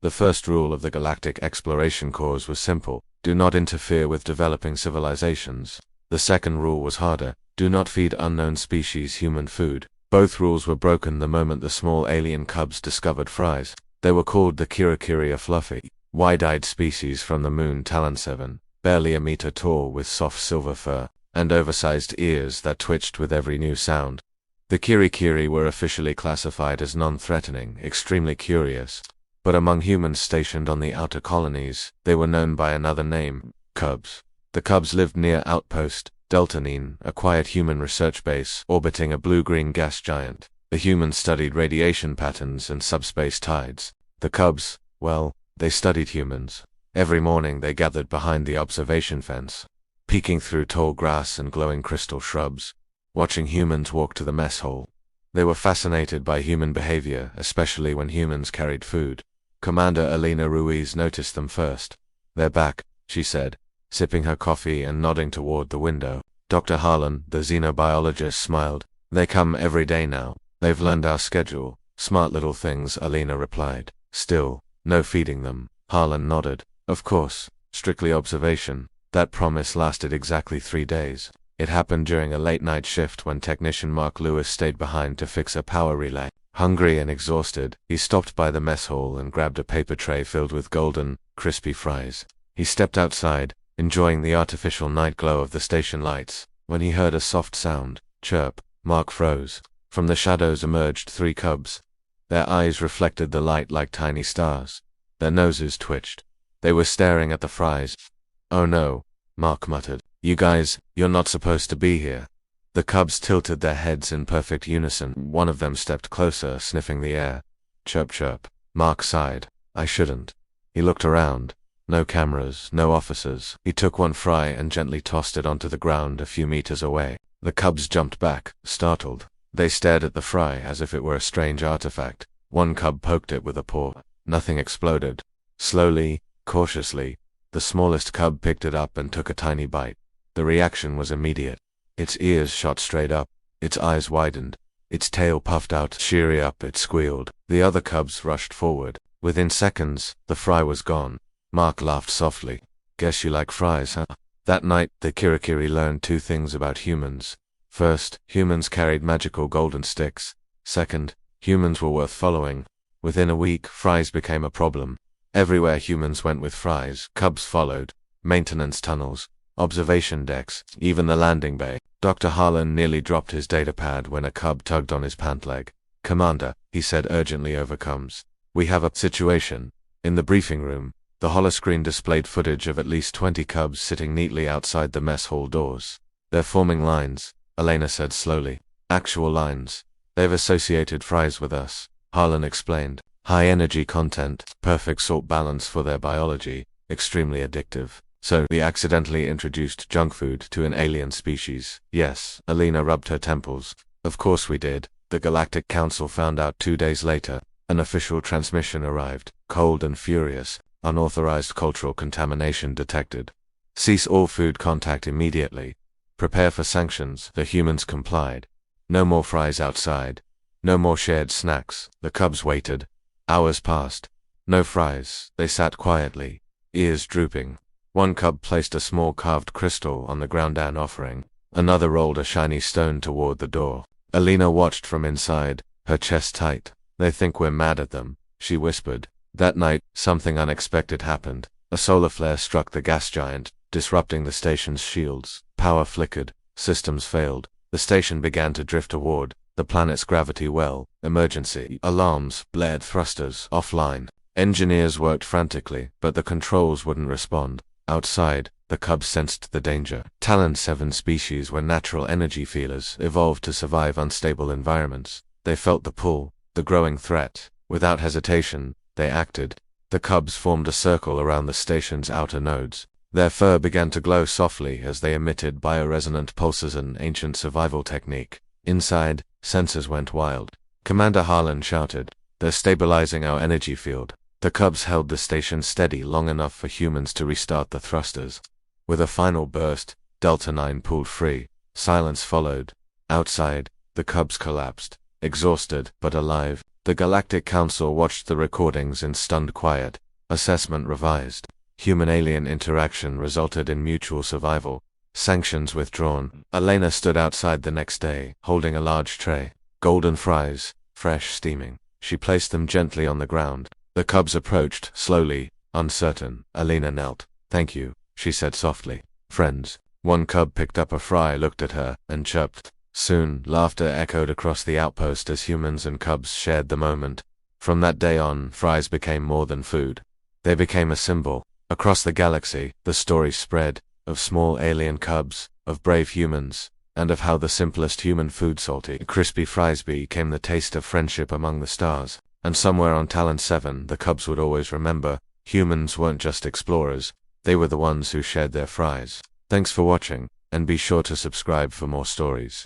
The first rule of the Galactic Exploration Corps was simple: do not interfere with developing civilizations. The second rule was harder: do not feed unknown species human food. Both rules were broken the moment the small alien cubs discovered fries. They were called the Kiri-Kiri, a fluffy, wide-eyed species from the moon Talon 7, barely a meter tall with soft silver fur, and oversized ears that twitched with every new sound. The Kiri-Kiri were officially classified as non-threatening, extremely curious, but among humans stationed on the outer colonies, they were known by another name: cubs. The cubs lived near Outpost, Delta 9, a quiet human research base orbiting a blue-green gas giant. The humans studied radiation patterns and subspace tides. The cubs, well, they studied humans. Every morning they gathered behind the observation fence, peeking through tall grass and glowing crystal shrubs, watching humans walk to the mess hall. They were fascinated by human behavior, especially when humans carried food. Commander Elena Ruiz noticed them first. "They're back," she said, sipping her coffee and nodding toward the window. Dr. Harlan, the xenobiologist, smiled. "They come every day now. They've learned our schedule." "Smart little things," Elena replied. "Still, no feeding them." Harlan nodded. "Of course, strictly observation." That promise lasted exactly 3 days. It happened during a late-night shift when technician Mark Lewis stayed behind to fix a power relay. Hungry and exhausted, he stopped by the mess hall and grabbed a paper tray filled with golden, crispy fries. He stepped outside, enjoying the artificial night glow of the station lights, when he heard a soft sound: chirp. Mark froze. From the shadows emerged 3 cubs. Their eyes reflected the light like tiny stars. Their noses twitched. They were staring at the fries. "Oh no," Mark muttered. "You guys, you're not supposed to be here." The cubs tilted their heads in perfect unison. One of them stepped closer, sniffing the air. "Chirp chirp." Mark sighed. "I shouldn't." He looked around. No cameras, no officers. He took one fry and gently tossed it onto the ground a few meters away. The cubs jumped back, startled. They stared at the fry as if it were a strange artifact. One cub poked it with a paw. Nothing exploded. Slowly, cautiously, the smallest cub picked it up and took a tiny bite. The reaction was immediate. Its ears shot straight up. Its eyes widened. Its tail puffed out. "Cheery up," it squealed. The other cubs rushed forward. Within seconds, the fry was gone. Mark laughed softly. "Guess you like fries, huh?" That night, the Kiri-Kiri learned 2 things about humans. First, humans carried magical golden sticks. Second, humans were worth following. Within a week, fries became a problem. Everywhere humans went with fries, cubs followed. Maintenance tunnels, observation decks, even the landing bay. Dr. Harlan nearly dropped his datapad when a cub tugged on his pant leg. "Commander," he said urgently over comms. "We have a situation." In the briefing room, the holoscreen displayed footage of at least 20 cubs sitting neatly outside the mess hall doors. "They're forming lines," Elena said slowly. "Actual lines. They've associated fries with us," Harlan explained. "High energy content, perfect salt balance for their biology, extremely addictive. So we accidentally introduced junk food to an alien species." "Yes," Elena rubbed her temples. "Of course we did." The Galactic Council found out 2 days later. An official transmission arrived, cold and furious. "Unauthorized cultural contamination detected. Cease all food contact immediately. Prepare for sanctions." The humans complied. No more fries outside. No more shared snacks. The cubs waited. Hours passed. No fries. They sat quietly, ears drooping. One cub placed a small carved crystal on the ground, an offering. Another rolled a shiny stone toward the door. Elena watched from inside, her chest tight. "They think we're mad at them," she whispered. That night, something unexpected happened. A solar flare struck the gas giant, disrupting the station's shields. Power flickered. Systems failed. The station began to drift toward the planet's gravity well. Emergency alarms blared. Thrusters offline. Engineers worked frantically, but the controls wouldn't respond. Outside, the cubs sensed the danger. Talon 7 species were natural energy feelers, evolved to survive unstable environments. They felt the pull, the growing threat. Without hesitation, they acted. The cubs formed a circle around the station's outer nodes. Their fur began to glow softly as they emitted bioresonant pulses, an ancient survival technique. Inside, sensors went wild. Commander Harlan shouted, "They're stabilizing our energy field." The cubs held the station steady long enough for humans to restart the thrusters. With a final burst, Delta 9 pulled free. Silence followed. Outside, the cubs collapsed, exhausted but alive. The Galactic Council watched the recordings in stunned quiet. Assessment revised. Human-alien interaction resulted in mutual survival. Sanctions withdrawn. Elena stood outside the next day, holding a large tray. Golden fries, fresh steaming. She placed them gently on the ground. The cubs approached, slowly, uncertain. Elena knelt. "Thank you," she said softly. "Friends." One cub picked up a fry, looked at her, and chirped. Soon, laughter echoed across the outpost as humans and cubs shared the moment. From that day on, fries became more than food. They became a symbol. Across the galaxy, the story spread, of small alien cubs, of brave humans, and of how the simplest human food, salty, crispy fries, became the taste of friendship among the stars. And somewhere on Talon 7, the cubs would always remember, humans weren't just explorers, they were the ones who shared their fries. Thanks for watching, and be sure to subscribe for more stories.